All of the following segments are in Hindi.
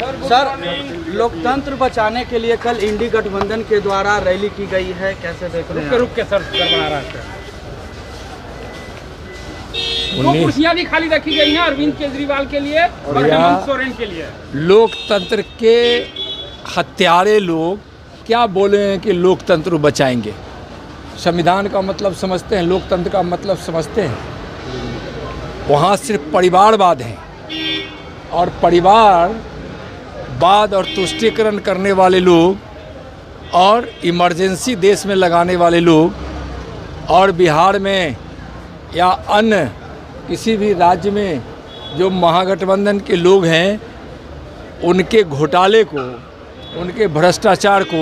सर, लोकतंत्र बचाने के लिए कल इंडी गठबंधन के द्वारा रैली की गई है, कैसे देख रहे हैं? रुक के सर बना रहा है। दो कुर्सियां भी खाली रखी गई हैं अरविंद केजरीवाल के लिए और हेमंत सोरेन के लिए। लोकतंत्र के हत्यारे लोग क्या बोले हैं कि लोकतंत्र बचाएंगे? संविधान का मतलब समझते हैं, लोकतंत्र का मतलब समझते हैं? वहाँ सिर्फ परिवारवाद है और परिवारवाद और तुष्टीकरण करने वाले लोग और इमरजेंसी देश में लगाने वाले लोग और बिहार में या अन्य किसी भी राज्य में जो महागठबंधन के लोग हैं उनके घोटाले को, उनके भ्रष्टाचार को,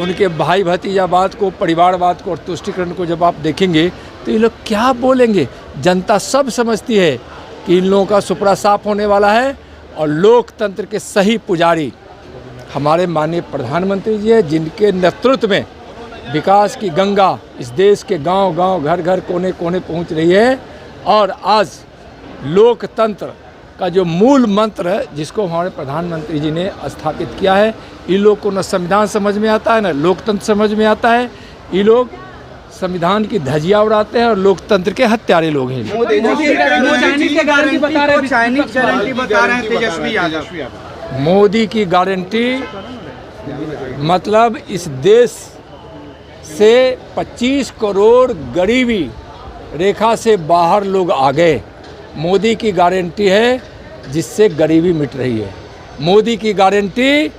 उनके भाई भतीजावाद को, परिवारवाद को और तुष्टीकरण को जब आप देखेंगे तो ये लोग क्या बोलेंगे? जनता सब समझती है कि इन लोगों का सुपड़ा साफ होने वाला है और लोकतंत्र के सही पुजारी हमारे माननीय प्रधानमंत्री जी हैं, जिनके नेतृत्व में विकास की गंगा इस देश के गांव-गांव, घर-घर, कोने-कोने पहुंच रही है। और आज लोकतंत्र का जो मूल मंत्र है जिसको हमारे प्रधानमंत्री जी ने स्थापित किया है, इन लोग को न संविधान समझ में आता है न लोकतंत्र समझ में आता है। ये लोग संविधान की धज्जियां उड़ाते हैं और लोकतंत्र के हत्यारे लोग हैं। मोदी की गारंटी बता रहे हैं तेजस्वी यादव। मोदी की गारंटी मतलब इस देश से 25 करोड़ गरीबी रेखा से बाहर लोग आ गए। मोदी की गारंटी है जिससे गरीबी मिट रही है। मोदी की गारंटी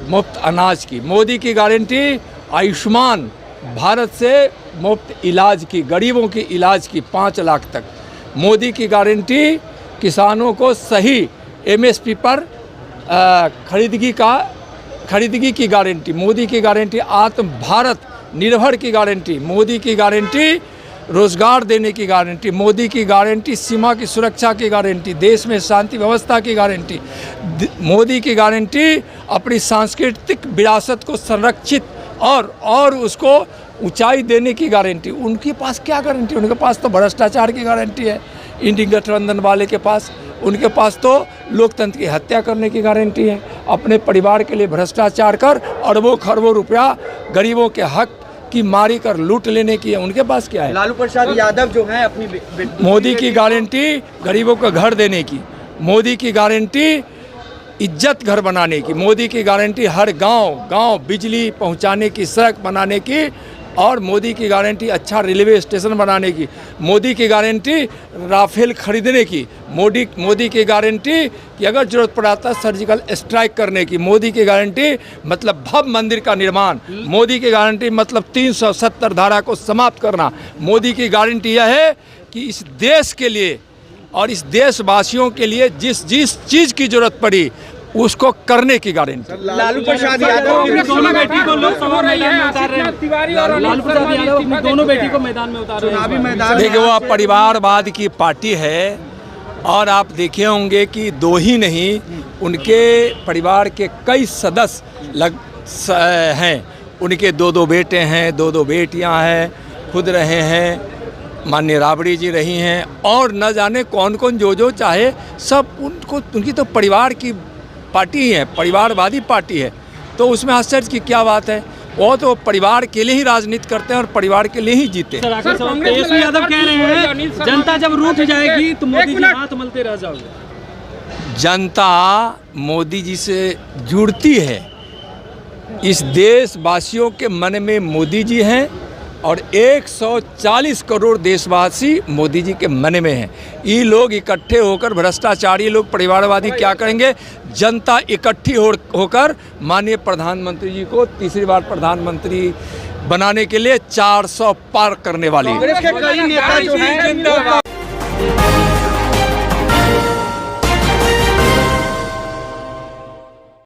मुफ्त अनाज की, मोदी की गारंटी आयुष्मान भारत से मुफ्त इलाज की, गरीबों की इलाज की 5 लाख तक। मोदी की गारंटी किसानों को सही MSP पर खरीदगी की गारंटी। मोदी की गारंटी आत्म भारत निर्भर की गारंटी। मोदी की गारंटी रोजगार देने की गारंटी। मोदी की गारंटी सीमा की सुरक्षा की गारंटी, देश में शांति व्यवस्था की गारंटी। मोदी की गारंटी अपनी सांस्कृतिक विरासत को संरक्षित और उसको ऊंचाई देने की गारंटी। उनके पास क्या गारंटी? उनके पास तो भ्रष्टाचार की गारंटी है इंडी गठबंधन वाले के पास। उनके पास तो लोकतंत्र की हत्या करने की गारंटी है। अपने परिवार के लिए भ्रष्टाचार कर अरबों खरबों रुपया गरीबों के हक की मारी कर लूट लेने की है। उनके पास क्या है? लालू प्रसाद यादव जो है अपनी मोदी की गारंटी गरीबों को घर देने की। मोदी की गारंटी इज्जत घर बनाने की। मोदी की गारंटी हर गांव बिजली पहुंचाने की, सड़क बनाने की। और मोदी की गारंटी अच्छा रेलवे स्टेशन बनाने की। मोदी की गारंटी राफेल खरीदने की। मोदी की गारंटी कि अगर जरूरत पड़ाता सर्जिकल स्ट्राइक करने की। मोदी की गारंटी मतलब भव्य मंदिर का निर्माण। मोदी की गारंटी मतलब 370 धारा को समाप्त करना। मोदी की गारंटी यह है कि इस देश के लिए और इस देशवासियों के लिए जिस चीज़ की जरूरत पड़ी उसको करने की गारंटी। लालू प्रसाद यादव अपनी दोनों बेटी को लोकसभा मैदान में उतार रहे हैं। लालू प्रसाद यादव अपनी दोनों बेटी को मैदान में उतार रहे हैं, चुनावी मैदान। देखिए, वो परिवारवाद की पार्टी है और आप देखे होंगे कि दो ही नहीं, उनके परिवार के कई सदस्य हैं। उनके 2 बेटे हैं, 2 बेटियां हैं, खुद रहे हैं, माननीय राबड़ी जी रही हैं और न जाने कौन कौन जो चाहे सब उनकी तो परिवार की पार्टी ही है, परिवारवादी पार्टी है। तो उसमें आश्चर्य की क्या बात है? वो तो परिवार के लिए ही राजनीति करते हैं और परिवार के लिए ही जीते हैं। तेजस्वी यादव कह रहे हैं जनता जब रूठ जाएगी तो मोदी जी हाथ मलते रह जाओगे। जनता मोदी जी से जुड़ती है। इस देशवासियों के मन में मोदी जी हैं और 140 करोड़ देशवासी मोदी जी के मन में हैं। ये लोग इकट्ठे होकर, भ्रष्टाचारी लोग, परिवारवादी क्या करेंगे? जनता इकट्ठी होकर माननीय प्रधानमंत्री जी को तीसरी बार प्रधानमंत्री बनाने के लिए 400 पार करने वाली है।